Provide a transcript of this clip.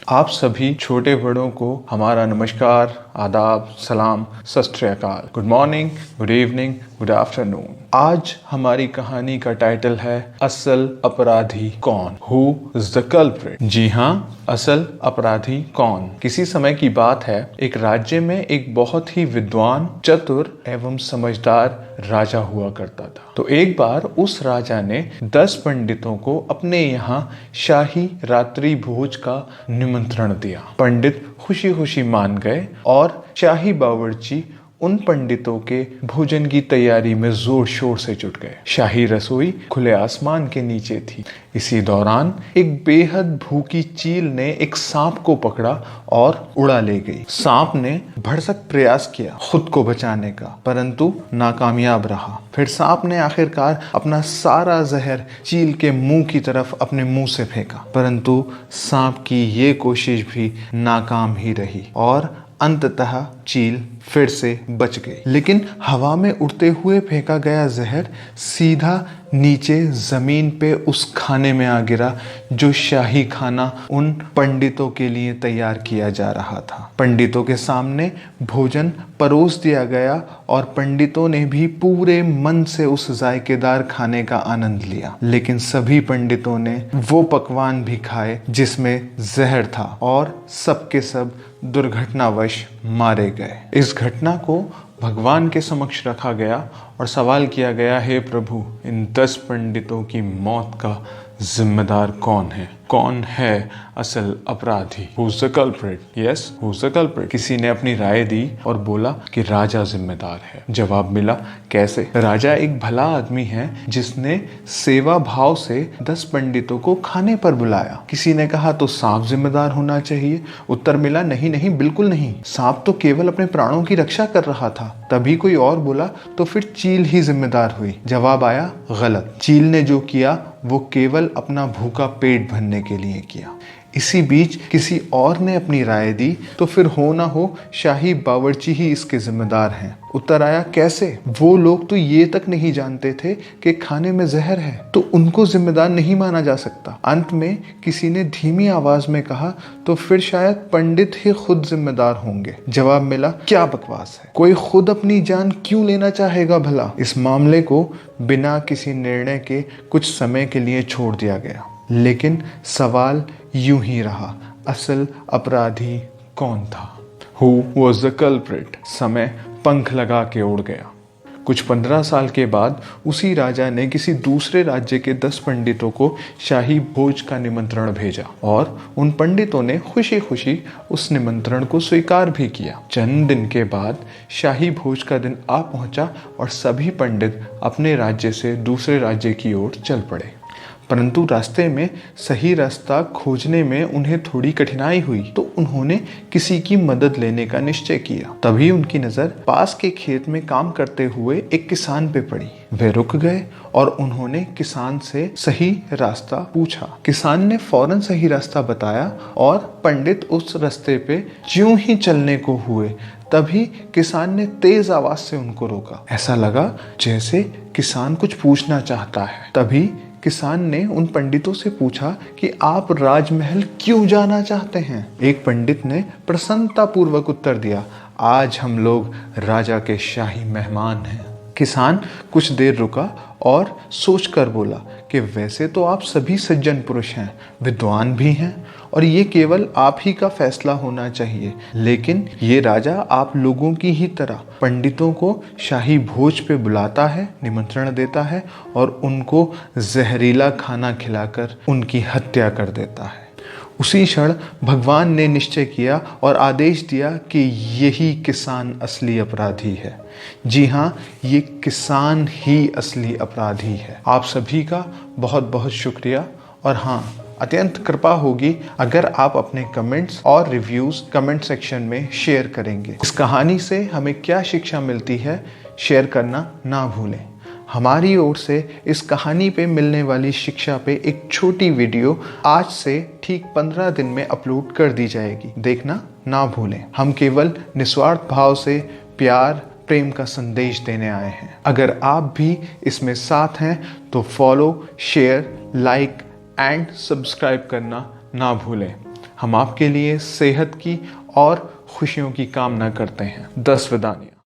आप सभी छोटे बड़ों को हमारा नमस्कार, आदाब, सलाम, सत श्री अकाल। Good morning, good evening, good afternoon. आज हमारी कहानी का टाइटल है असल अपराधी कौन? Who is the culprit? जी हाँ, असल अपराधी कौन? किसी समय की बात है, एक राज्य में एक बहुत ही विद्वान, चतुर एवं समझदार राजा हुआ करता था। तो एक बार उस राजा ने 10 पंडितों को अपने यहाँ शाही रात्रि भोज का निमंत्रण दिया। पंडित खुशी खुशी मान गए और शाही बावर्ची उन पंडितों के भोजन की तैयारी में जोर शोर से जुट गए। शाही रसोई खुले आसमान के नीचे थी। इसी दौरान एक बेहद भूखी चील ने एक सांप को पकड़ा और उड़ा ले गई। सांप ने भरसक प्रयास किया खुद को बचाने का, परंतु नाकामयाब रहा। फिर सांप ने आखिरकार अपना सारा जहर चील के मुंह की तरफ अपने मुंह से फेंका, परंतु सांप की ये कोशिश भी नाकाम ही रही और अंततः चील फिर से बच गई। लेकिन हवा में उड़ते हुए फेंका गया जहर सीधा नीचे जमीन पे उस खाने में आ गिरा जो शाही खाना उन पंडितों के लिए तैयार किया जा रहा था। पंडितों के सामने भोजन परोस दिया गया और पंडितों ने भी पूरे मन से उस जायकेदार खाने का आनंद लिया। लेकिन सभी पंडितों ने वो पकवान भी खाए जिसमें जहर था और सबके सब दुर्घटनावश मारे गए। इस घटना को भगवान के समक्ष रखा गया और सवाल किया गया, हे प्रभु, इन 10 पंडितों की मौत का जिम्मेदार कौन है? कौन है असल अपराधी? Who's the culprit? Yes, who's the culprit? किसी ने अपनी राय दी और बोला कि राजा जिम्मेदार है। जवाब मिला, कैसे? राजा एक भला आदमी है जिसने सेवा भाव से 10 पंडितों को खाने पर बुलाया। किसी ने कहा तो सांप जिम्मेदार होना चाहिए। उत्तर मिला, नहीं नहीं, बिल्कुल नहीं, सांप तो केवल अपने प्राणों की रक्षा कर रहा था। तभी कोई और बोला, तो फिर चील ही जिम्मेदार हुई। जवाब आया, गलत। चील ने जो किया वो केवल अपना भूखा पेट भरने के लिए किया। इसी बीच किसी और ने अपनी राय दी, तो फिर हो ना हो शाही बावर्ची ही इसके जिम्मेदार हैं। उत्तर आया, कैसे? वो लोग तो ये तक नहीं जानते थे कि खाने में जहर है, तो उनको जिम्मेदार नहीं माना जा सकता। अंत में किसी ने धीमी आवाज में कहा, तो फिर शायद पंडित ही खुद जिम्मेदार होंगे। जवाब मिला, क्या बकवास है, कोई खुद अपनी जान क्यों लेना चाहेगा भला? इस मामले को बिना किसी निर्णय के कुछ समय के लिए छोड़ दिया गया। लेकिन सवाल यूं ही रहा, असल अपराधी कौन था? Who was the culprit? समय पंख लगा के उड़ गया। कुछ 15 साल के बाद उसी राजा ने किसी दूसरे राज्य के 10 पंडितों को शाही भोज का निमंत्रण भेजा और उन पंडितों ने खुशी खुशी उस निमंत्रण को स्वीकार भी किया। चंद दिन के बाद शाही भोज का दिन आ पहुंचा और सभी पंडित अपने राज्य से दूसरे राज्य की ओर चल पड़े। परंतु रास्ते में सही रास्ता खोजने में उन्हें थोड़ी कठिनाई हुई, तो उन्होंने किसी की मदद लेने का निश्चय किया। तभी उनकी नजर पास के खेत में काम करते हुए एक किसान पे पड़ी। वे रुक गए और उन्होंने किसान से सही रास्ता पूछा। किसान ने फौरन सही रास्ता बताया और पंडित उस रास्ते पे ज्यों ही चलने को हुए, तभी किसान ने तेज आवाज से उनको रोका। ऐसा लगा जैसे किसान कुछ पूछना चाहता है। तभी किसान ने उन पंडितों से पूछा कि आप राजमहल क्यों जाना चाहते हैं? एक पंडित ने प्रसन्नता पूर्वक उत्तर दिया, आज हम लोग राजा के शाही मेहमान हैं। किसान कुछ देर रुका और सोचकर बोला कि वैसे तो आप सभी सज्जन पुरुष हैं, विद्वान भी हैं और ये केवल आप ही का फैसला होना चाहिए, लेकिन ये राजा आप लोगों की ही तरह पंडितों को शाही भोज पे बुलाता है, निमंत्रण देता है और उनको जहरीला खाना खिलाकर उनकी हत्या कर देता है। उसी क्षण भगवान ने निश्चय किया और आदेश दिया कि यही किसान असली अपराधी है। जी हाँ, ये किसान ही असली अपराधी है। आप सभी का बहुत बहुत शुक्रिया और हाँ, अत्यंत कृपा होगी अगर आप अपने कमेंट्स और रिव्यूज कमेंट सेक्शन में शेयर करेंगे। इस कहानी से हमें क्या शिक्षा मिलती है, शेयर करना ना भूलें। हमारी ओर से इस कहानी पे मिलने वाली शिक्षा पे एक छोटी वीडियो आज से ठीक 15 दिन में अपलोड कर दी जाएगी, देखना ना भूलें। हम केवल निस्वार्थ भाव से प्यार प्रेम का संदेश देने आए हैं। अगर आप भी इसमें साथ हैं तो follow, share, like and subscribe करना ना भूलें। हम आपके लिए सेहत की और खुशियों की कामना करते हैं। दस विदानिया।